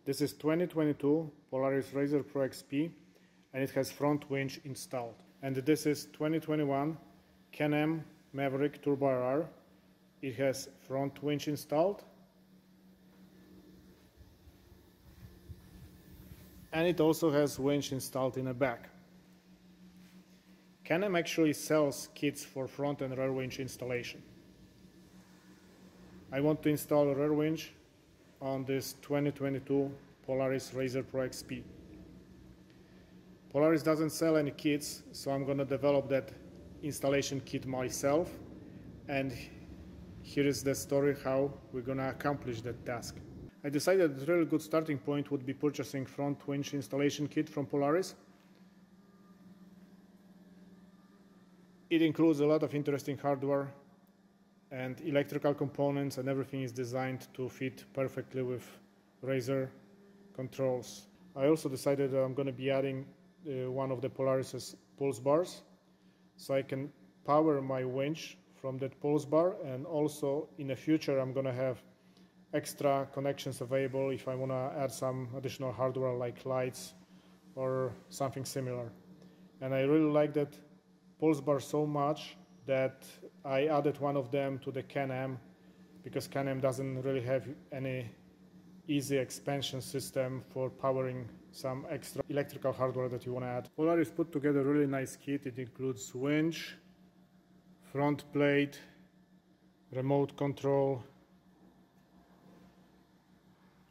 This is 2022 Polaris RZR Pro XP and it has front winch installed. And this is 2021 Can-Am Maverick Turbo RR. It has front winch installed. And it also has winch installed in the back. Can-Am actually sells kits for front and rear winch installation. I want to install a rear winch on this 2022 Polaris RZR Pro XP. Polaris doesn't sell any kits, so I'm gonna develop that installation kit myself, and here is the story how we're gonna accomplish that task. I decided a really good starting point would be purchasing front winch installation kit from Polaris. It includes a lot of interesting hardware and electrical components, and everything is designed to fit perfectly with RZR controls. I also decided I'm going to be adding one of the Polaris's pulse bars, so I can power my winch from that pulse bar, and also in the future I'm going to have extra connections available if I want to add some additional hardware like lights or something similar. And I really like that pulse bar so much that I added one of them to the Can-Am, because Can-Am doesn't really have any easy expansion system for powering some extra electrical hardware that you want to add. Polaris put together a really nice kit. It includes winch, front plate, remote control,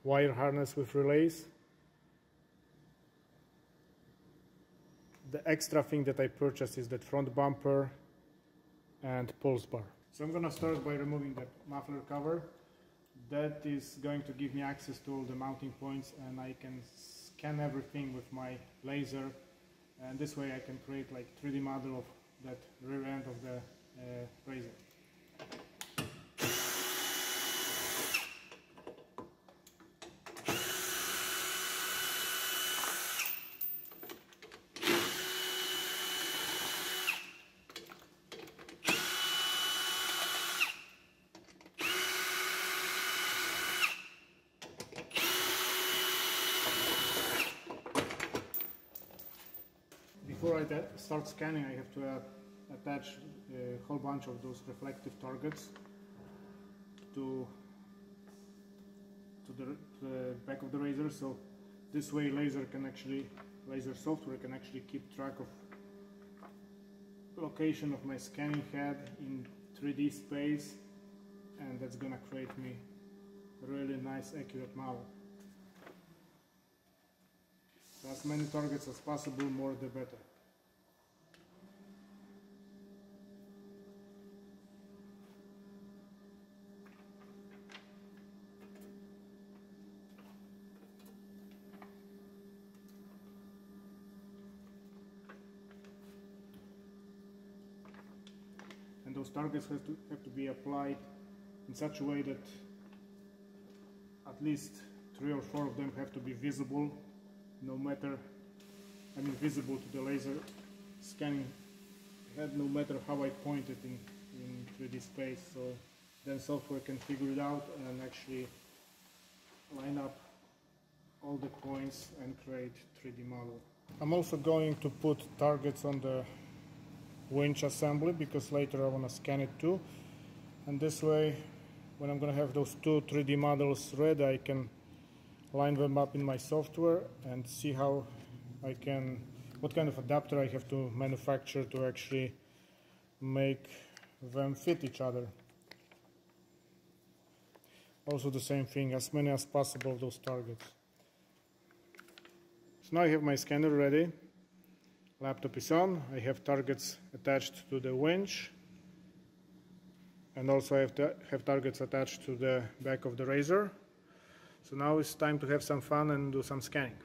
wire harness with relays. The extra thing that I purchased is that front bumper and pulse bar. So I'm gonna start by removing the muffler cover. That is going to give me access to all the mounting points, and I can scan everything with my laser, and this way I can create like 3D model of that rear end of the RZR. Before I start scanning, I have to attach a whole bunch of those reflective targets to the back of the RZR, so this way laser software can actually keep track of location of my scanning head in 3D space, and that's gonna create me a really nice accurate model. So as many targets as possible, more the better. And those targets have to be applied in such a way that at least 3 or 4 of them have to be visible, visible to the laser scanning head, no matter how I point it in 3D space, so then software can figure it out and actually line up all the points and create 3D model. I'm also going to put targets on the winch assembly, because later I want to scan it too, and this way when I'm going to have those 2 3D models ready, I can line them up in my software and see how what kind of adapter I have to manufacture to actually make them fit each other. Also the same thing, as many as possible of those targets. So now I have my scanner ready. Laptop is on. I have targets attached to the winch, and also I have targets attached to the back of the RZR. So now it's time to have some fun and do some scanning.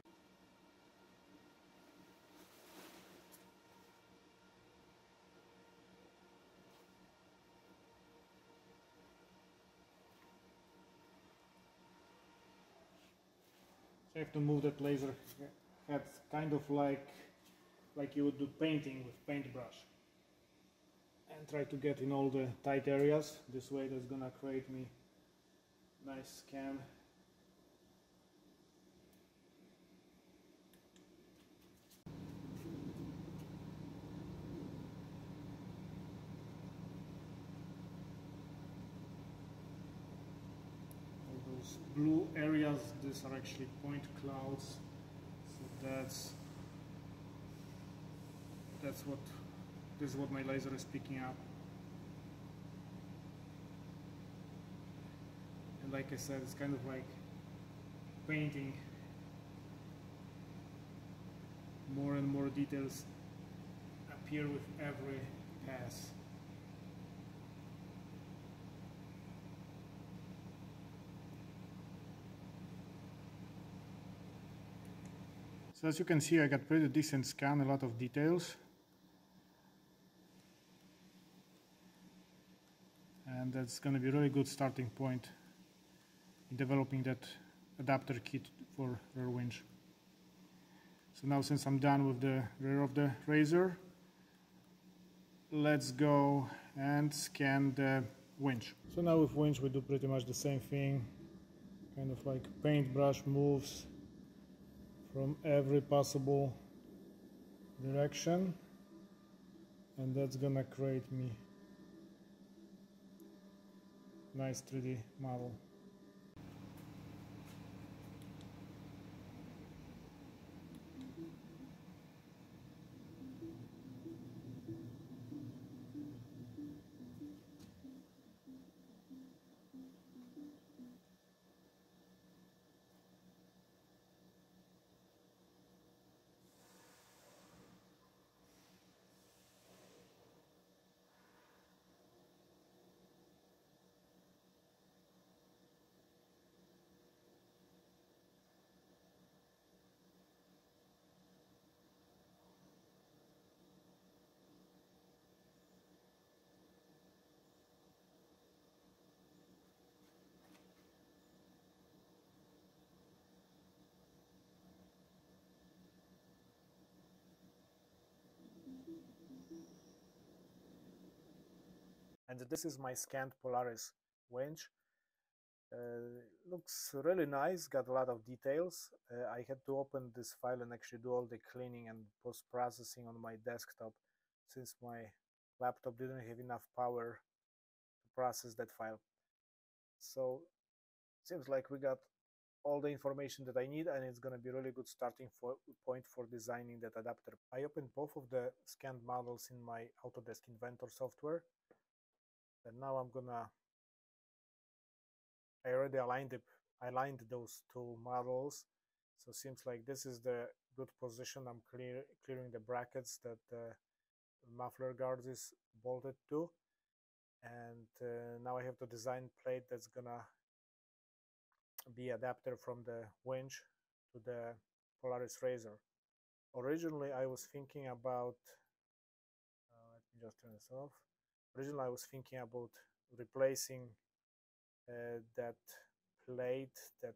So I have to move that laser head kind of like you would do painting with paintbrush, and try to get in all the tight areas. This way that's gonna create me nice scan. blue areas, these are actually point clouds. So this is what my laser is picking up. And like I said, it's kind of like painting. More and more details appear with every pass. So as you can see, I got pretty decent scan, a lot of details. And that's going to be a really good starting point in developing that adapter kit for rear winch. So now, since I'm done with the rear of the RZR, let's go and scan the winch. So now with winch we do pretty much the same thing, kind of like paintbrush moves from every possible direction, and that's gonna create me nice 3D model. And this is my scanned Polaris winch. Looks really nice, got a lot of details. I had to open this file and actually do all the cleaning and post-processing on my desktop, since my laptop didn't have enough power to process that file. So seems like we got all the information that I need, and it's going to be a really good starting point for designing that adapter. I opened both of the scanned models in my Autodesk Inventor software, and now I already aligned those two models, so it seems like this is the good position. I'm clearing the brackets that the muffler guard is bolted to, and now I have to design plate that's gonna be adapter from the winch to the Polaris RZR. Originally I was thinking about let me just turn this off. Originally I was thinking about replacing that plate that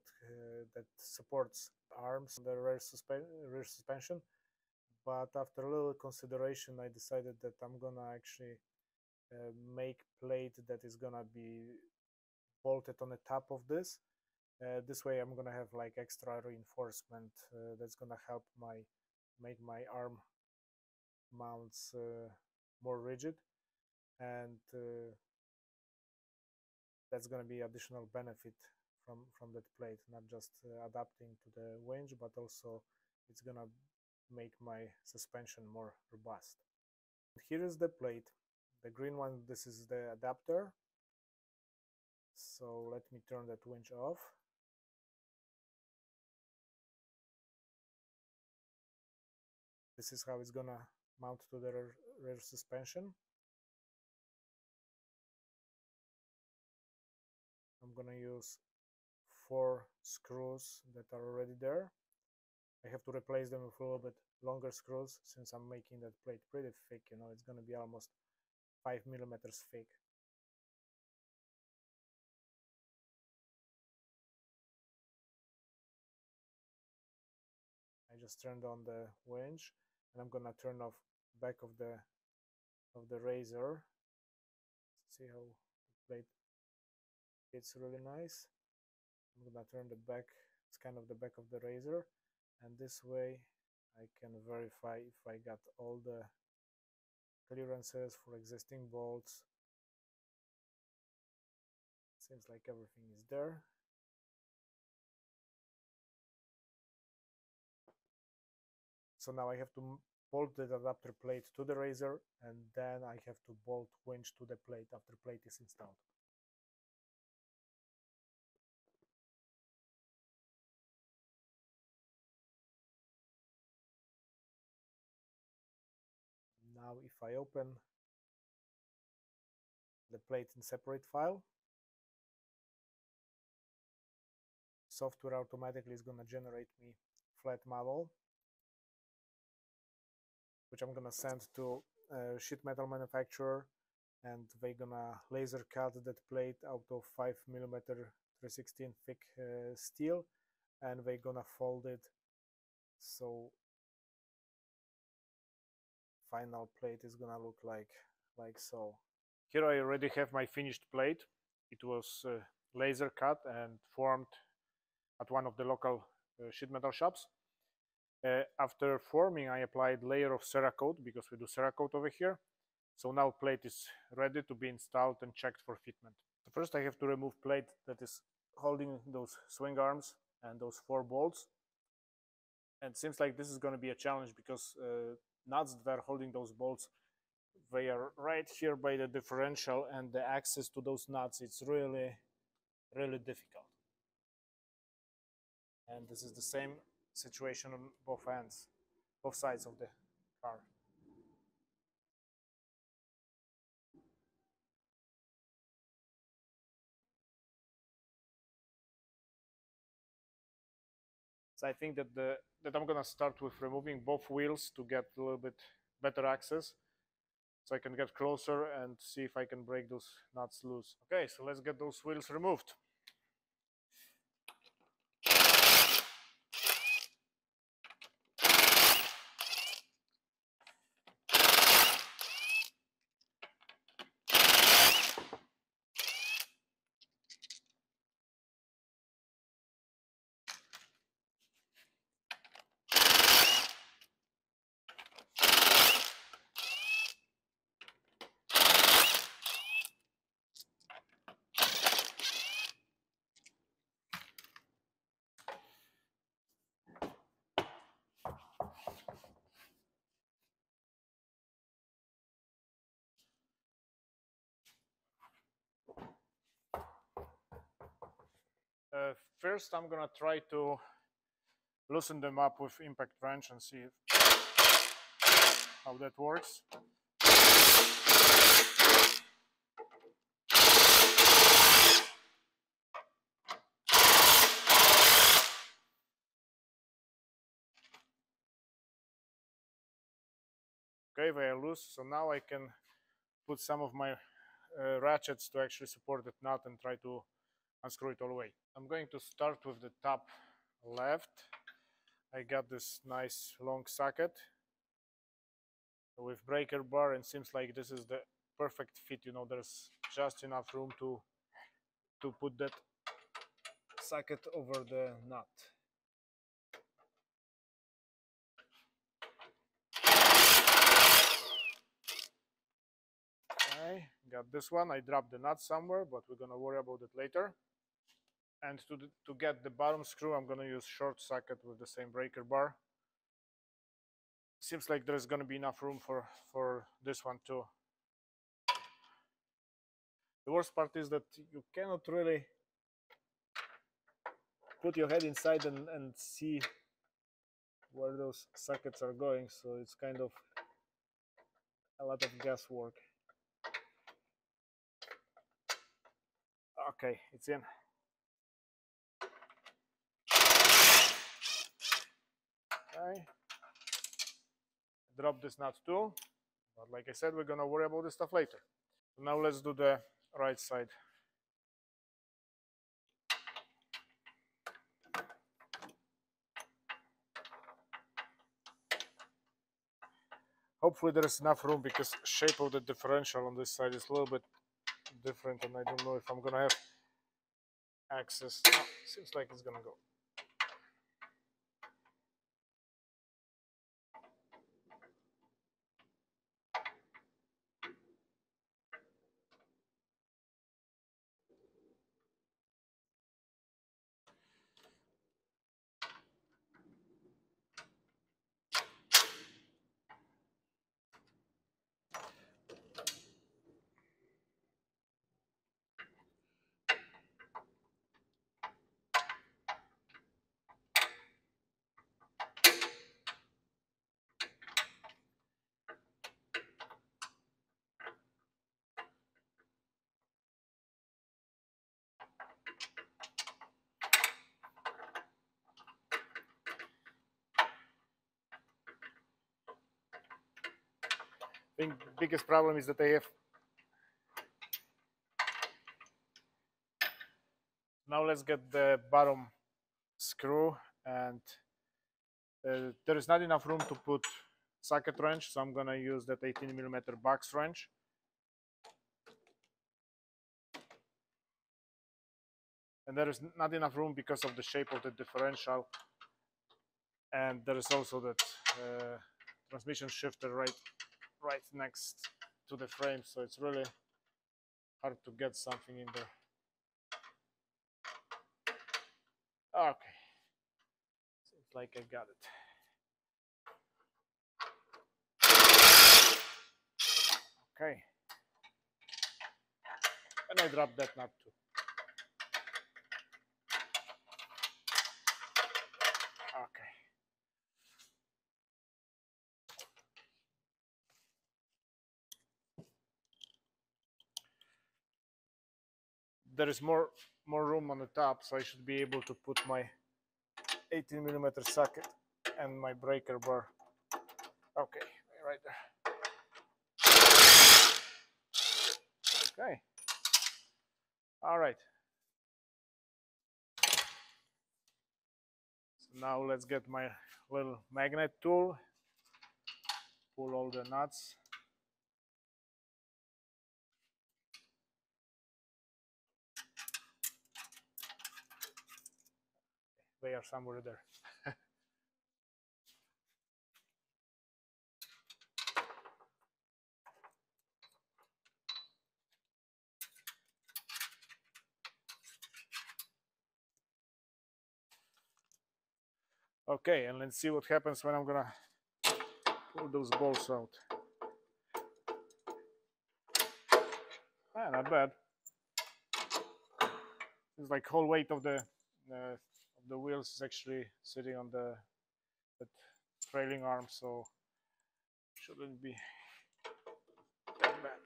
supports arms, the rear suspension, but after a little consideration I decided that I'm gonna actually make plate that is gonna be bolted on the top of this. This way I'm gonna have like extra reinforcement that's gonna help make my arm mounts more rigid, and that's going to be additional benefit from that plate, not just adapting to the winch, but also it's going to make my suspension more robust. Here is the plate, the green one. This is the adapter. So let me turn that winch off. This is how it's gonna mount to the rear suspension. I'm gonna use 4 screws that are already there. I have to replace them with a little bit longer screws since I'm making that plate pretty thick. You know, it's gonna be almost 5 millimeters thick. I just turned on the winch, and I'm gonna turn off back of the RZR. See how the plate fits really nice. I'm gonna turn the back, it's kind of the back of the RZR, and this way I can verify if I got all the clearances for existing bolts. Seems like everything is there. So now I have to bolt the adapter plate to the razor, and then I have to bolt winch to the plate after plate is installed. Now if I open the plate in separate file, software automatically is going to generate me flat model, which I'm gonna send to sheet metal manufacturer, and they're gonna laser cut that plate out of 5mm 3/16 thick steel, and they're gonna fold it so final plate is gonna look like so. Here I already have my finished plate. It was laser cut and formed at one of the local sheet metal shops. After forming, I applied layer of Cerakote because we do Cerakote over here. So now plate is ready to be installed and checked for fitment. So first I have to remove plate that is holding those swing arms and those 4 bolts. And it seems like this is going to be a challenge because nuts that are holding those bolts, they are right here by the differential, and the access to those nuts, it's really difficult. And this is the same situation on both ends, both sides of the car. So I think that I'm gonna start with removing both wheels to get a little bit better access, so I can get closer and see if I can break those nuts loose. Okay, so let's get those wheels removed. First, I'm gonna try to loosen them up with impact wrench and see how that works. Okay, they are loose, so now I can put some of my ratchets to actually support that nut and try to unscrew it all the way. I'm going to start with the top left. I got this nice long socket with breaker bar, and seems like this is the perfect fit. You know, there's just enough room to put that socket over the nut. Okay, got this one. I dropped the nut somewhere, but we're gonna worry about it later. And to get the bottom screw, I'm gonna use short socket with the same breaker bar. Seems like there's gonna be enough room for this one too. The worst part is that you cannot really put your head inside and see where those sockets are going, so it's kind of a lot of guesswork. Okay, it's in. Okay, drop this nut too, but like I said, we're gonna worry about this stuff later. Now let's do the right side. Hopefully there is enough room, because shape of the differential on this side is a little bit different, and I don't know if I'm gonna have access. Oh, seems like it's gonna go. think biggest problem is that I have. Now let's get the bottom screw, and there is not enough room to put socket wrench, so I'm gonna use that 18mm box wrench. And there is not enough room because of the shape of the differential, and there is also that transmission shifter right next to the frame, so it's really hard to get something in there. Okay, seems like I got it. Okay, and I dropped that nut too. Okay. There is more room on the top, so I should be able to put my 18mm socket and my breaker bar. Okay, right there. Okay. All right. So now let's get my little magnet tool. Pull all the nuts. They are somewhere there. Okay, and let's see what happens when I'm gonna pull those bolts out. Ah, not bad. It's like whole weight of the wheels is actually sitting on the trailing arm, so shouldn't be that bad.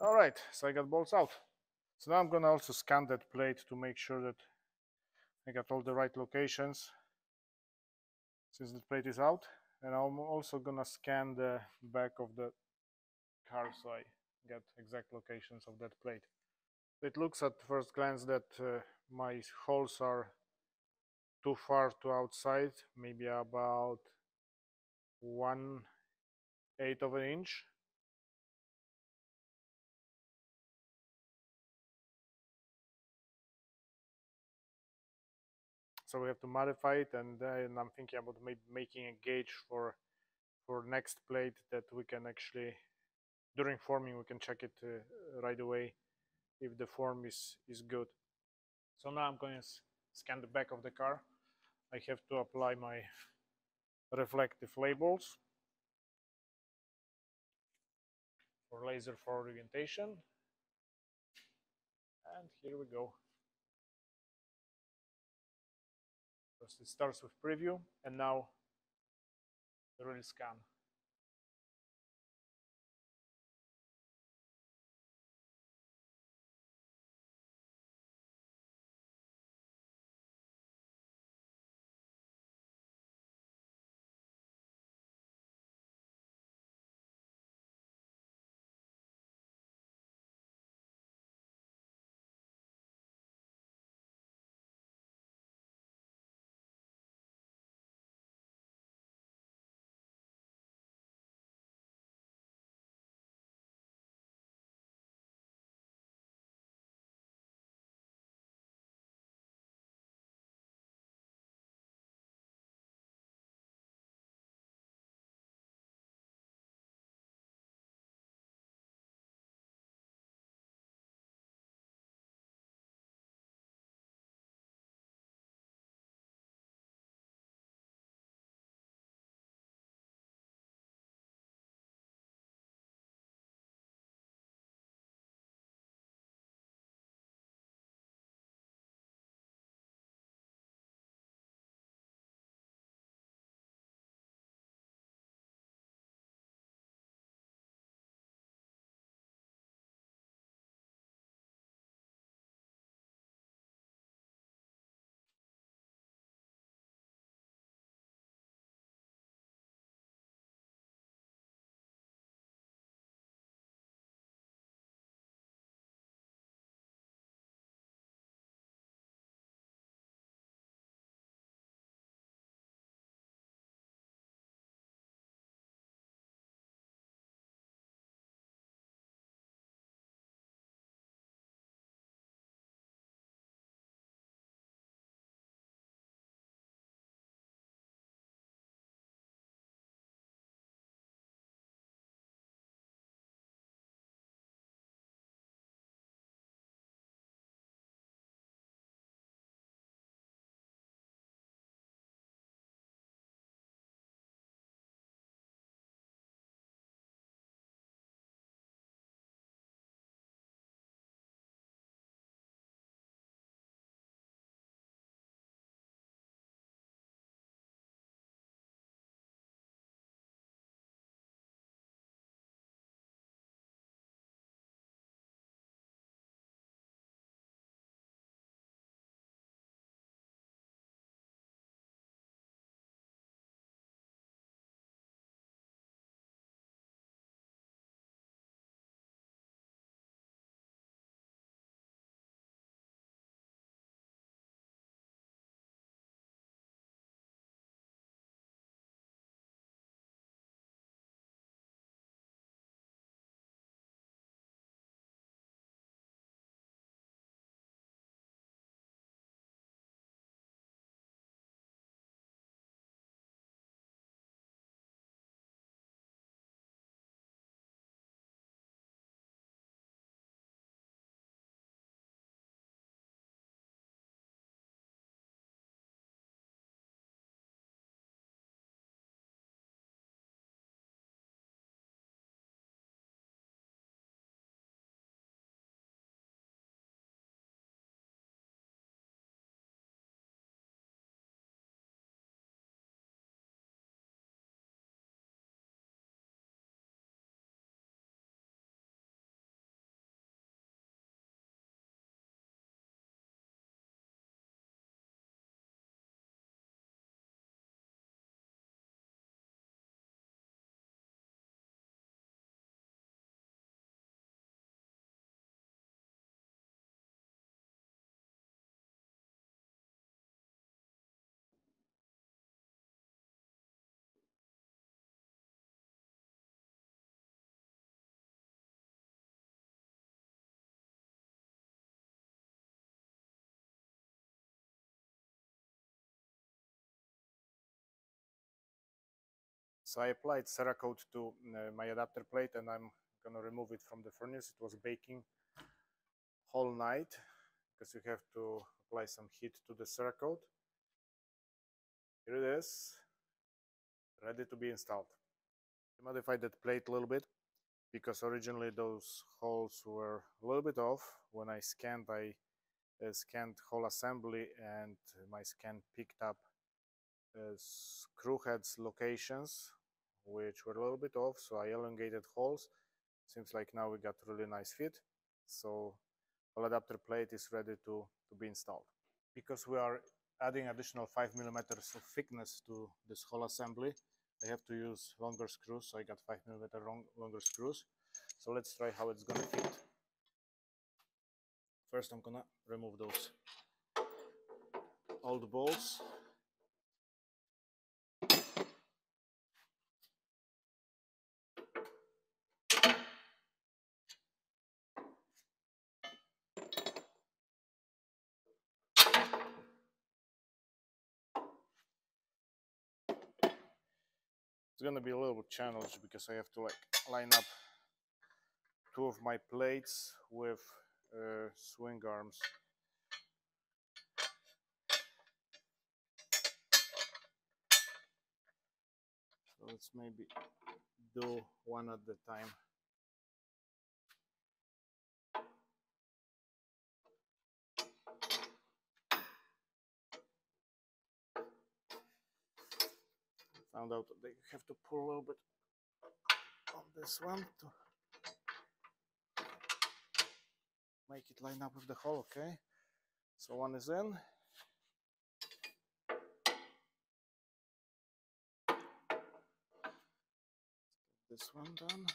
All right, so I got bolts out. So now I'm gonna also scan that plate to make sure that I got all the right locations since the plate is out. And I'm also gonna scan the back of the car so I get exact locations of that plate. It looks at first glance that my holes are too far to outside, maybe about 1/8 of an inch. So we have to modify it, and then I'm thinking about maybe making a gauge for next plate that we can actually, during forming, we can check it right away if the form is good. So now I'm going to scan the back of the car. I have to apply my reflective labels for laser forward orientation, and here we go. First it starts with preview, and now the real scan. So I applied Cerakote to my adapter plate, and I'm gonna remove it from the furnace. It was baking whole night because you have to apply some heat to the Cerakote. Here it is, ready to be installed. I modified that plate a little bit because originally those holes were a little bit off. When I scanned scanned whole assembly, and my scan picked up screw heads locations which were a little bit off, so I elongated holes. Seems like now we got really nice fit, so whole adapter plate is ready to be installed. Because we are adding additional 5mm of thickness to this whole assembly, I have to use longer screws, so I got 5mm longer screws. So let's try how it's gonna fit. First I'm gonna remove those old bolts. It's gonna be a little challenge because I have to line up two of my plates with swing arms. So let's maybe do one at a time. Found out that they have to pull a little bit on this one to make it line up with the hole. Okay, so one is in. This one done.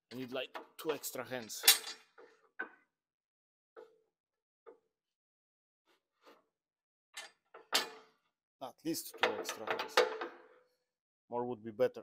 I need like 2 extra hands. At least 2 extra hands. More would be better.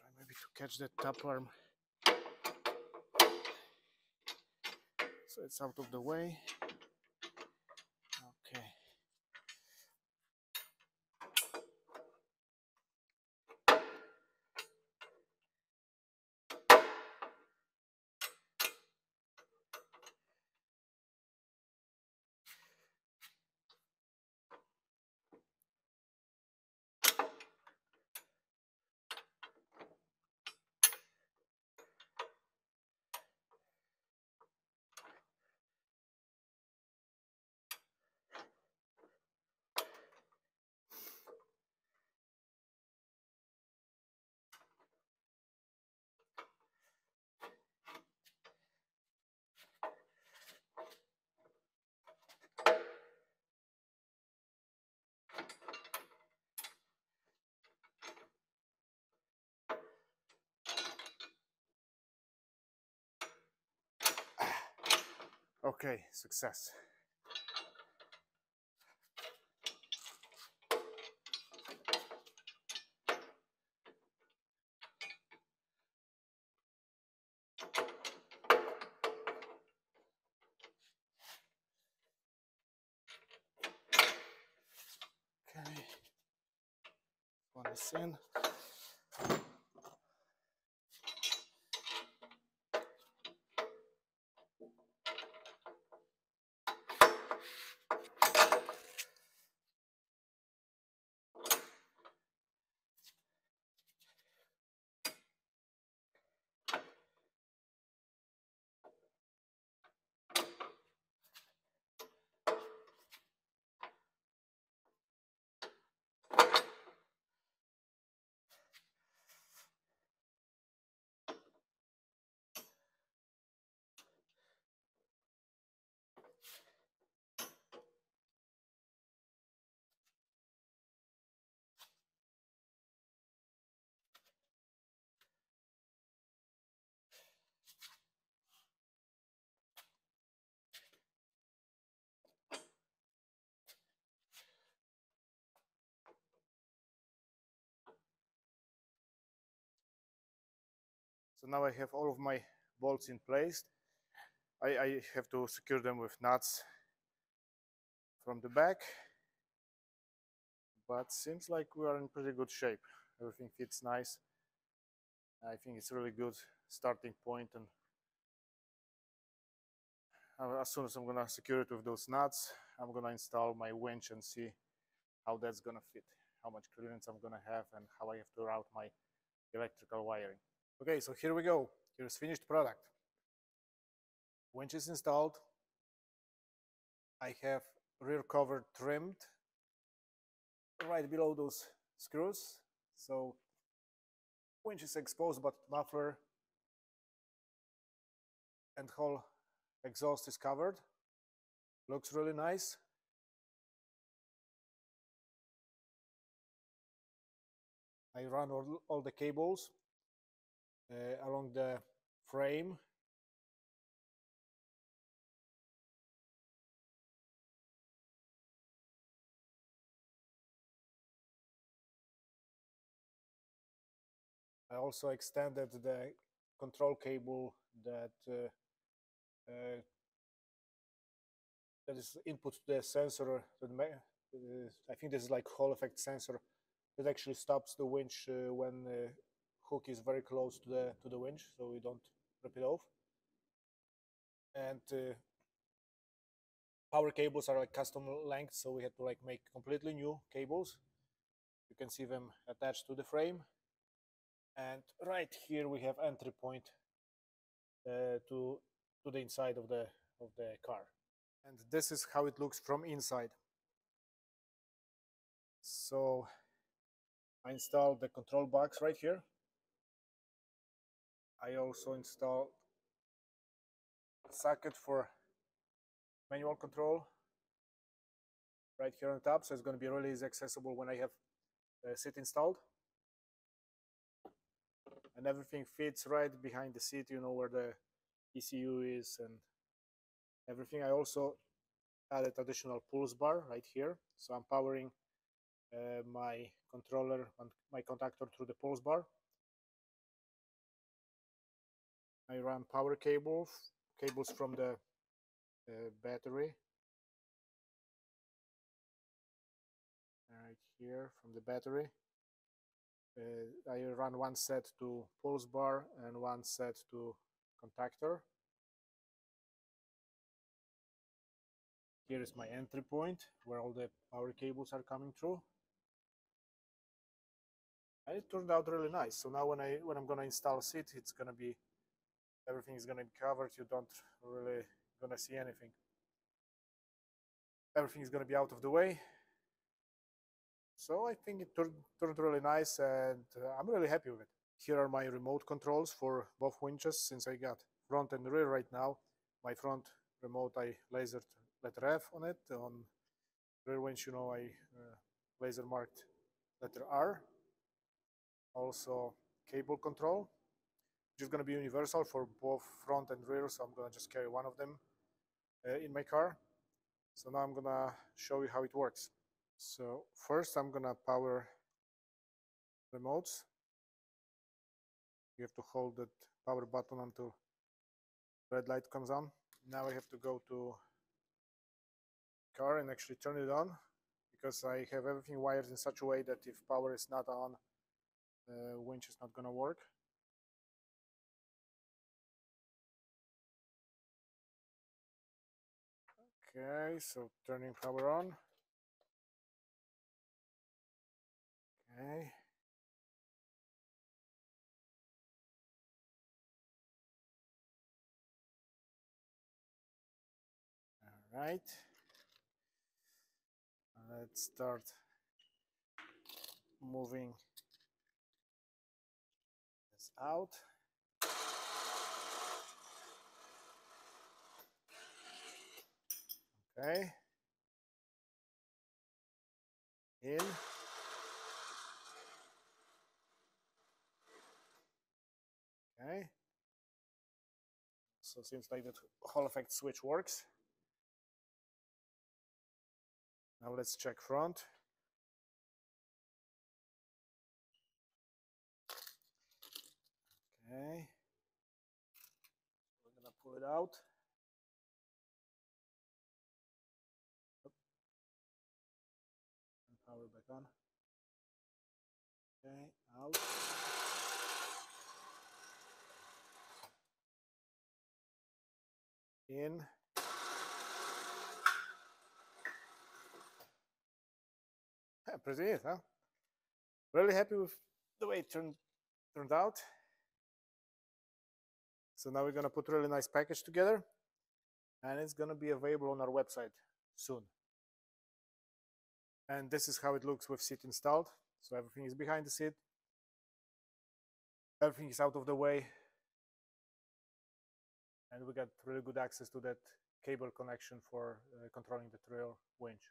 Try maybe to catch that top arm so it's out of the way. Okay. Okay, success. Okay, one is in. So now I have all of my bolts in place. I have to secure them with nuts from the back, but seems like we are in pretty good shape. Everything fits nice. I think it's a really good starting point, and as soon as I'm gonna secure it with those nuts, I'm gonna install my winch and see how that's gonna fit, how much clearance I'm gonna have, and how I have to route my electrical wiring. Okay, so here we go. Here's finished product. Winch is installed. I have rear cover trimmed right below those screws. So winch is exposed, but muffler and whole exhaust is covered. Looks really nice. I run all the cables along the frame. I also extended the control cable that that is input to the sensor. I think this is like Hall effect sensor that actually stops the winch when hook is very close to the winch, so we don't rip it off. And power cables are like custom length, so we had to like make completely new cables. You can see them attached to the frame. And right here we have entry point to the inside of the car. And this is how it looks from inside. So I installed the control box right here. I also installed a socket for manual control right here on top, so it's going to be really easy accessible when I have seat installed. And everything fits right behind the seat, you know where the ECU is and everything. I also added additional pulse bar right here, so I'm powering my controller and my contactor through the pulse bar. I run power cables from the battery right here from the battery. I run one set to pulse bar and one set to contactor. Here is my entry point where all the power cables are coming through. And it turned out really nice. So now when I'm gonna install a seat, it's gonna be, everything is gonna be covered. You don't really gonna see anything. Everything is gonna be out of the way. So I think it turned really nice, and I'm really happy with it. Here are my remote controls for both winches. Since I got front and rear right now, my front remote I lasered letter F on it. On rear winch, you know, I laser marked letter R. Also cable control, which is going to be universal for both front and rear, so I'm going to just carry one of them in my car. So now I'm going to show you how it works. So first I'm going to power remotes. You have to hold that power button until red light comes on. Now I have to go to car and actually turn it on, because I have everything wired in such a way that if power is not on, winch is not going to work. Okay, so turning power on. Okay. All right. Let's start moving this out. Okay. In. Okay. So it seems like the Hall effect switch works. Now let's check front. Okay. it out. And power back on. Okay, out. In. Yeah, pretty neat, huh? Really happy with the way it turned out. So now we're gonna put a really nice package together, and it's gonna be available on our website soon. And this is how it looks with seat installed. So everything is behind the seat. Everything is out of the way. And we got really good access to that cable connection for controlling the trail winch.